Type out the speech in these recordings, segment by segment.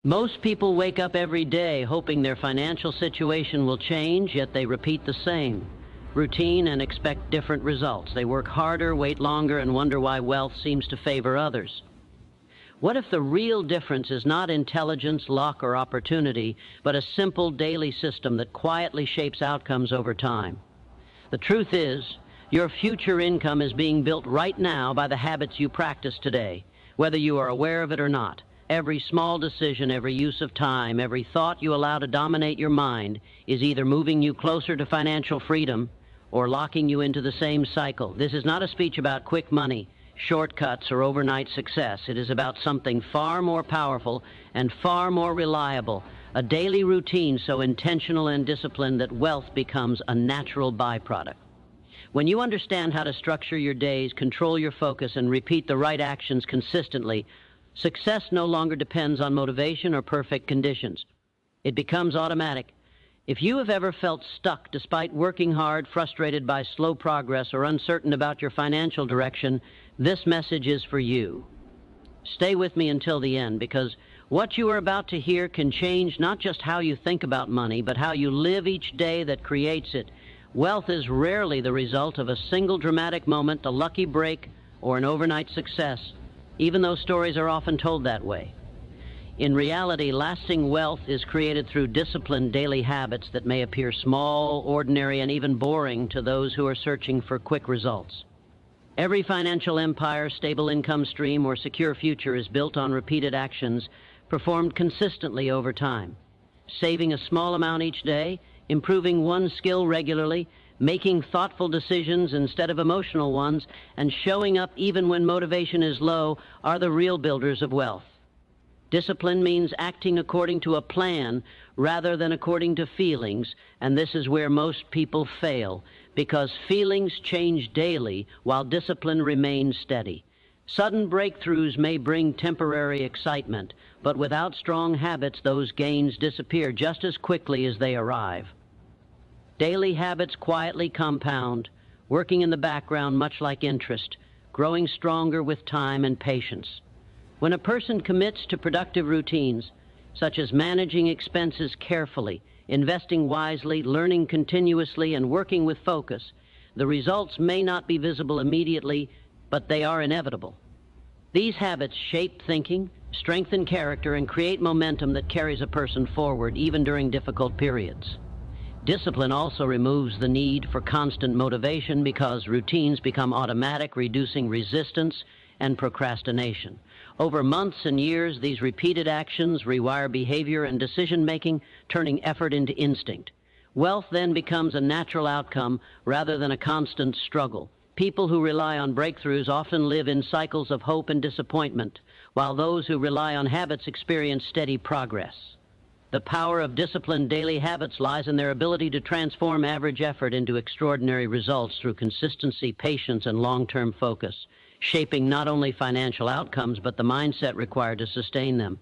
Most people wake up every day hoping their financial situation will change, yet they repeat the same routine and expect different results. They work harder, wait longer, and wonder why wealth seems to favor others. What if the real difference is not intelligence, luck, or opportunity, but a simple daily system that quietly shapes outcomes over time? The truth is, your future income is being built right now by the habits you practice today, whether you are aware of it or not. Every small decision, every use of time, every thought you allow to dominate your mind is either moving you closer to financial freedom or locking you into the same cycle. This is not a speech about quick money, shortcuts, or overnight success. It is about something far more powerful and far more reliable, a daily routine so intentional and disciplined that wealth becomes a natural byproduct. When you understand how to structure your days, control your focus, and repeat the right actions consistently, success no longer depends on motivation or perfect conditions. It becomes automatic. If you have ever felt stuck despite working hard, frustrated by slow progress, or uncertain about your financial direction, this message is for you. Stay with me until the end, because what you are about to hear can change not just how you think about money, but how you live each day that creates it. Wealth is rarely the result of a single dramatic moment, a lucky break, or an overnight success, even though stories are often told that way. In reality, lasting wealth is created through disciplined daily habits that may appear small, ordinary, and even boring to those who are searching for quick results. Every financial empire, stable income stream, or secure future is built on repeated actions performed consistently over time. Saving a small amount each day, improving one skill regularly, making thoughtful decisions instead of emotional ones, and showing up even when motivation is low are the real builders of wealth. Discipline means acting according to a plan rather than according to feelings, and this is where most people fail, because feelings change daily while discipline remains steady. Sudden breakthroughs may bring temporary excitement, but without strong habits, those gains disappear just as quickly as they arrive. Daily habits quietly compound, working in the background much like interest, growing stronger with time and patience. When a person commits to productive routines, such as managing expenses carefully, investing wisely, learning continuously, and working with focus, the results may not be visible immediately, but they are inevitable. These habits shape thinking, strengthen character, and create momentum that carries a person forward even during difficult periods. Discipline also removes the need for constant motivation because routines become automatic, reducing resistance and procrastination. Over months and years, these repeated actions rewire behavior and decision-making, turning effort into instinct. Wealth then becomes a natural outcome rather than a constant struggle. People who rely on breakthroughs often live in cycles of hope and disappointment, while those who rely on habits experience steady progress. The power of disciplined daily habits lies in their ability to transform average effort into extraordinary results through consistency, patience, and long-term focus, shaping not only financial outcomes but the mindset required to sustain them.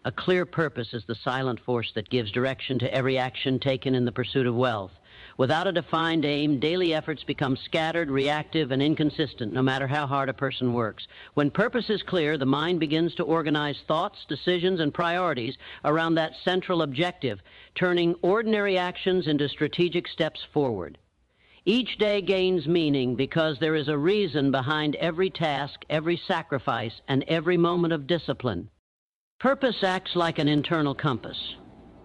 A clear purpose is the silent force that gives direction to every action taken in the pursuit of wealth. Without a defined aim, daily efforts become scattered, reactive, and inconsistent, no matter how hard a person works. When purpose is clear, the mind begins to organize thoughts, decisions, and priorities around that central objective, turning ordinary actions into strategic steps forward. Each day gains meaning because there is a reason behind every task, every sacrifice, and every moment of discipline. Purpose acts like an internal compass,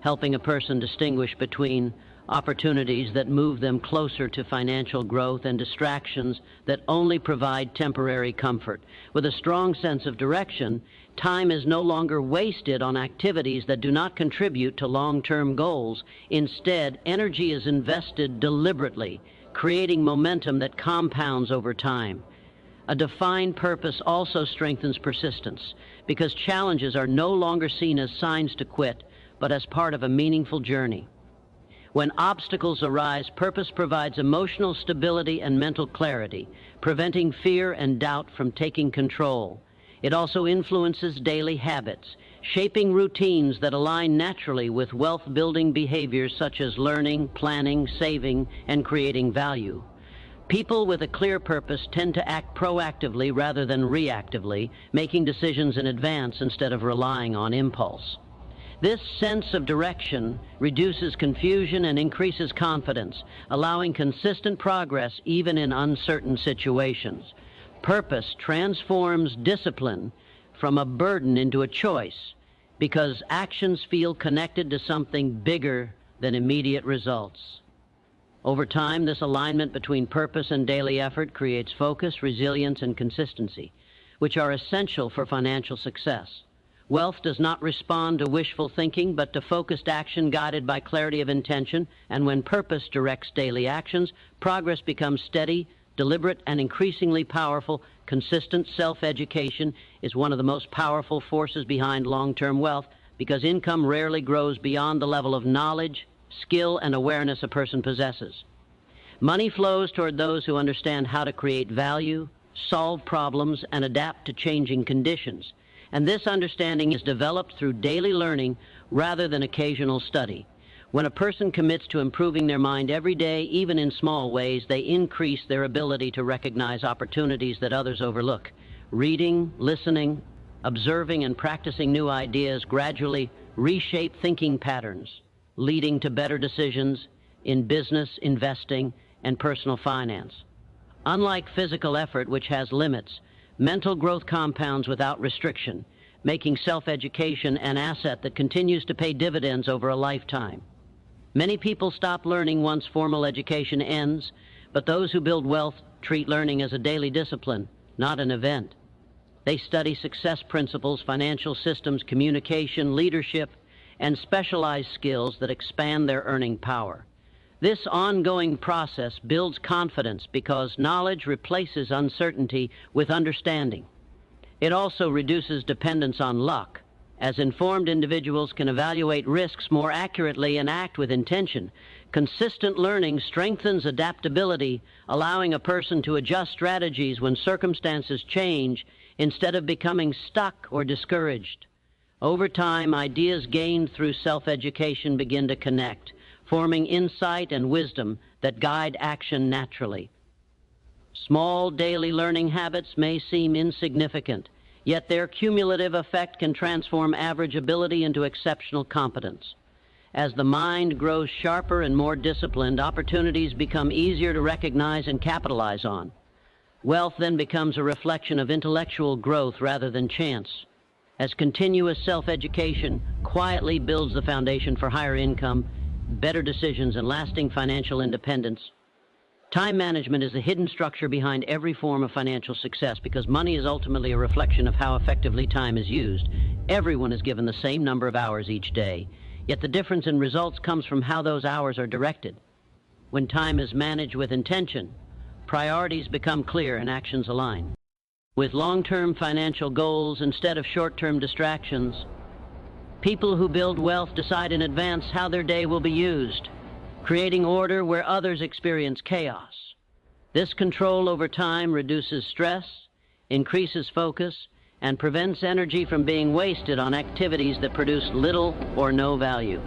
helping a person distinguish between opportunities that move them closer to financial growth and distractions that only provide temporary comfort. With a strong sense of direction, time is no longer wasted on activities that do not contribute to long-term goals. Instead, energy is invested deliberately, creating momentum that compounds over time. A defined purpose also strengthens persistence, because challenges are no longer seen as signs to quit, but as part of a meaningful journey. When obstacles arise, purpose provides emotional stability and mental clarity, preventing fear and doubt from taking control. It also influences daily habits, shaping routines that align naturally with wealth-building behaviors such as learning, planning, saving, and creating value. People with a clear purpose tend to act proactively rather than reactively, making decisions in advance instead of relying on impulse. This sense of direction reduces confusion and increases confidence, allowing consistent progress even in uncertain situations. Purpose transforms discipline from a burden into a choice because actions feel connected to something bigger than immediate results. Over time, this alignment between purpose and daily effort creates focus, resilience, and consistency, which are essential for financial success. Wealth does not respond to wishful thinking, but to focused action guided by clarity of intention, and when purpose directs daily actions, progress becomes steady, deliberate, and increasingly powerful. Consistent self-education is one of the most powerful forces behind long-term wealth because income rarely grows beyond the level of knowledge, skill, and awareness a person possesses. Money flows toward those who understand how to create value, solve problems, and adapt to changing conditions. And this understanding is developed through daily learning rather than occasional study. When a person commits to improving their mind every day, even in small ways, they increase their ability to recognize opportunities that others overlook. Reading, listening, observing, and practicing new ideas gradually reshape thinking patterns, leading to better decisions in business, investing, and personal finance. Unlike physical effort, which has limits, mental growth compounds without restriction, making self-education an asset that continues to pay dividends over a lifetime. Many people stop learning once formal education ends, but those who build wealth treat learning as a daily discipline, not an event. They study success principles, financial systems, communication, leadership, and specialized skills that expand their earning power. This ongoing process builds confidence because knowledge replaces uncertainty with understanding. It also reduces dependence on luck, as informed individuals can evaluate risks more accurately and act with intention. Consistent learning strengthens adaptability, allowing a person to adjust strategies when circumstances change instead of becoming stuck or discouraged. Over time, ideas gained through self-education begin to connect, forming insight and wisdom that guide action naturally. Small daily learning habits may seem insignificant, yet their cumulative effect can transform average ability into exceptional competence. As the mind grows sharper and more disciplined, opportunities become easier to recognize and capitalize on. Wealth then becomes a reflection of intellectual growth rather than chance, as continuous self-education quietly builds the foundation for higher income, better decisions, and lasting financial independence. Time management is the hidden structure behind every form of financial success because money is ultimately a reflection of how effectively time is used. Everyone is given the same number of hours each day, yet the difference in results comes from how those hours are directed. When time is managed with intention, priorities become clear and actions align. With long-term financial goals instead of short-term distractions, people who build wealth decide in advance how their day will be used, creating order where others experience chaos. This control over time reduces stress, increases focus, and prevents energy from being wasted on activities that produce little or no value.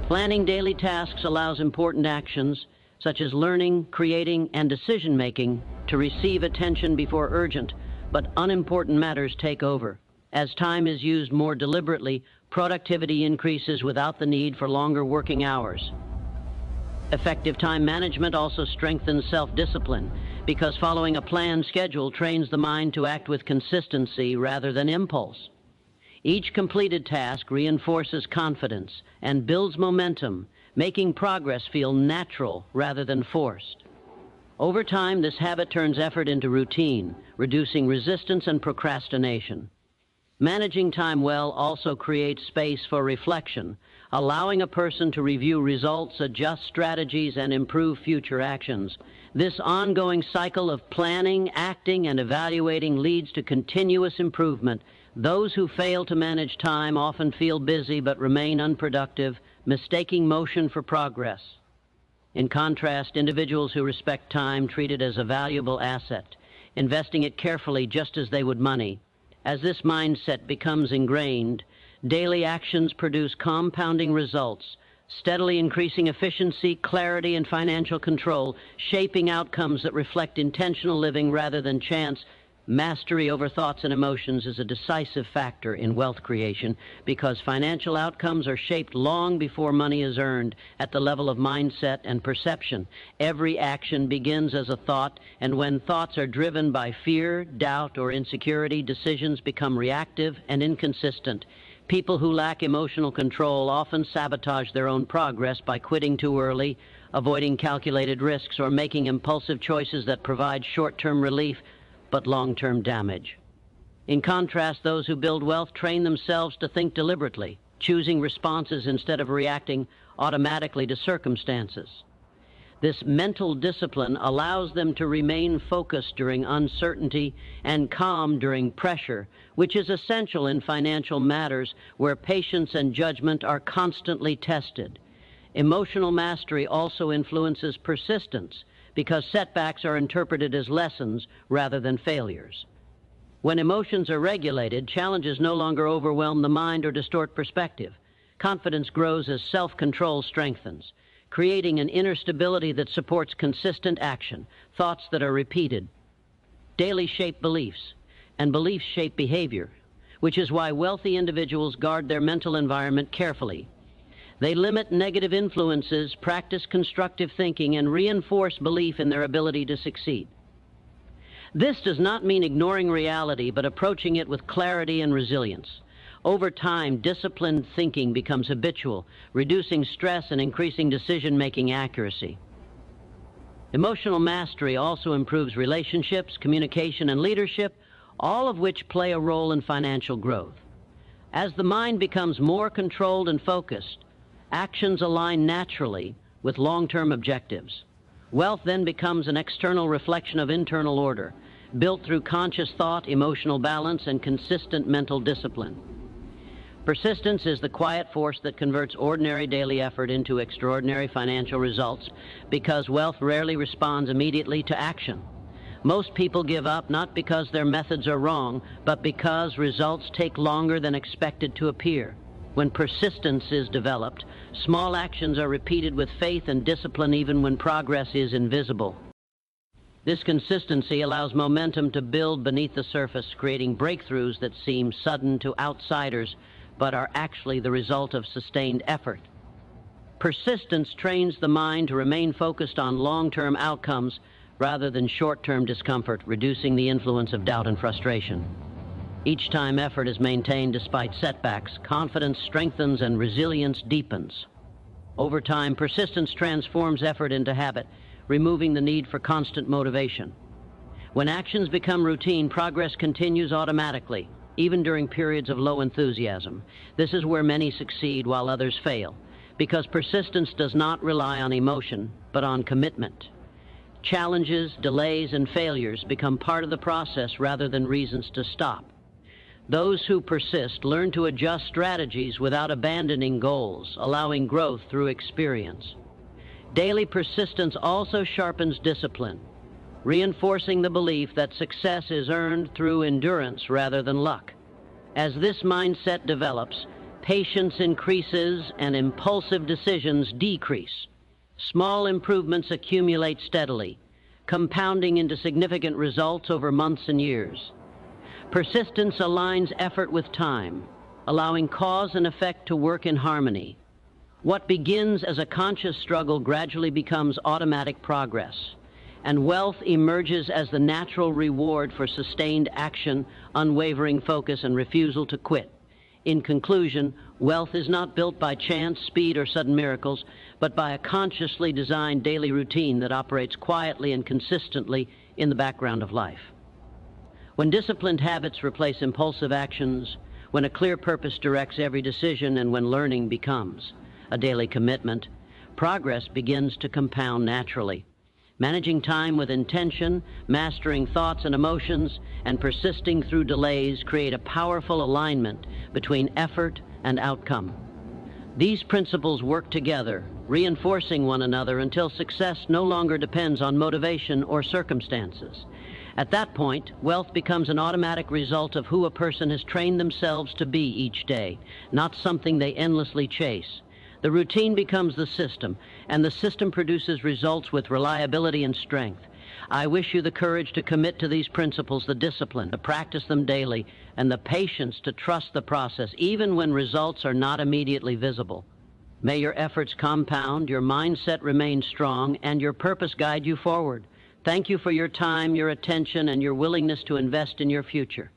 Planning daily tasks allows important actions, such as learning, creating, and decision-making, to receive attention before urgent but unimportant matters take over. As time is used more deliberately, productivity increases without the need for longer working hours. Effective time management also strengthens self-discipline because following a planned schedule trains the mind to act with consistency rather than impulse. Each completed task reinforces confidence and builds momentum, making progress feel natural rather than forced. Over time, this habit turns effort into routine, reducing resistance and procrastination. Managing time well also creates space for reflection, allowing a person to review results, adjust strategies, and improve future actions. This ongoing cycle of planning, acting, and evaluating leads to continuous improvement. Those who fail to manage time often feel busy but remain unproductive, mistaking motion for progress. In contrast, individuals who respect time treat it as a valuable asset, investing it carefully just as they would money. As this mindset becomes ingrained, daily actions produce compounding results, steadily increasing efficiency, clarity, and financial control, shaping outcomes that reflect intentional living rather than chance. Mastery over thoughts and emotions is a decisive factor in wealth creation because financial outcomes are shaped long before money is earned at the level of mindset and perception. Every action begins as a thought, and when thoughts are driven by fear, doubt, or insecurity, decisions become reactive and inconsistent. People who lack emotional control often sabotage their own progress by quitting too early, avoiding calculated risks, or making impulsive choices that provide short-term relief but long-term damage. In contrast, those who build wealth train themselves to think deliberately, choosing responses instead of reacting automatically to circumstances. This mental discipline allows them to remain focused during uncertainty and calm during pressure, which is essential in financial matters where patience and judgment are constantly tested. Emotional mastery also influences persistence, because setbacks are interpreted as lessons rather than failures. When emotions are regulated, challenges no longer overwhelm the mind or distort perspective. Confidence grows as self-control strengthens, creating an inner stability that supports consistent action, thoughts that are repeated. Daily shape beliefs, and beliefs shape behavior, which is why wealthy individuals guard their mental environment carefully. They limit negative influences, practice constructive thinking, and reinforce belief in their ability to succeed. This does not mean ignoring reality, but approaching it with clarity and resilience. Over time, disciplined thinking becomes habitual, reducing stress and increasing decision-making accuracy. Emotional mastery also improves relationships, communication, and leadership, all of which play a role in financial growth. As the mind becomes more controlled and focused, actions align naturally with long-term objectives. Wealth then becomes an external reflection of internal order, built through conscious thought, emotional balance, and consistent mental discipline. Persistence is the quiet force that converts ordinary daily effort into extraordinary financial results because wealth rarely responds immediately to action. Most people give up not because their methods are wrong, but because results take longer than expected to appear. When persistence is developed, small actions are repeated with faith and discipline even when progress is invisible. This consistency allows momentum to build beneath the surface, creating breakthroughs that seem sudden to outsiders, but are actually the result of sustained effort. Persistence trains the mind to remain focused on long-term outcomes rather than short-term discomfort, reducing the influence of doubt and frustration. Each time effort is maintained despite setbacks, confidence strengthens and resilience deepens. Over time, persistence transforms effort into habit, removing the need for constant motivation. When actions become routine, progress continues automatically, even during periods of low enthusiasm. This is where many succeed while others fail, because persistence does not rely on emotion, but on commitment. Challenges, delays, and failures become part of the process rather than reasons to stop. Those who persist learn to adjust strategies without abandoning goals, allowing growth through experience. Daily persistence also sharpens discipline, reinforcing the belief that success is earned through endurance rather than luck. As this mindset develops, patience increases and impulsive decisions decrease. Small improvements accumulate steadily, compounding into significant results over months and years. Persistence aligns effort with time, allowing cause and effect to work in harmony. What begins as a conscious struggle gradually becomes automatic progress, and wealth emerges as the natural reward for sustained action, unwavering focus, and refusal to quit. In conclusion, wealth is not built by chance, speed, or sudden miracles, but by a consciously designed daily routine that operates quietly and consistently in the background of life. When disciplined habits replace impulsive actions, when a clear purpose directs every decision, and when learning becomes a daily commitment, progress begins to compound naturally. Managing time with intention, mastering thoughts and emotions, and persisting through delays create a powerful alignment between effort and outcome. These principles work together, reinforcing one another until success no longer depends on motivation or circumstances. At that point, wealth becomes an automatic result of who a person has trained themselves to be each day, not something they endlessly chase. The routine becomes the system, and the system produces results with reliability and strength. I wish you the courage to commit to these principles, the discipline to practice them daily, and the patience to trust the process, even when results are not immediately visible. May your efforts compound, your mindset remain strong, and your purpose guide you forward. Thank you for your time, your attention, and your willingness to invest in your future.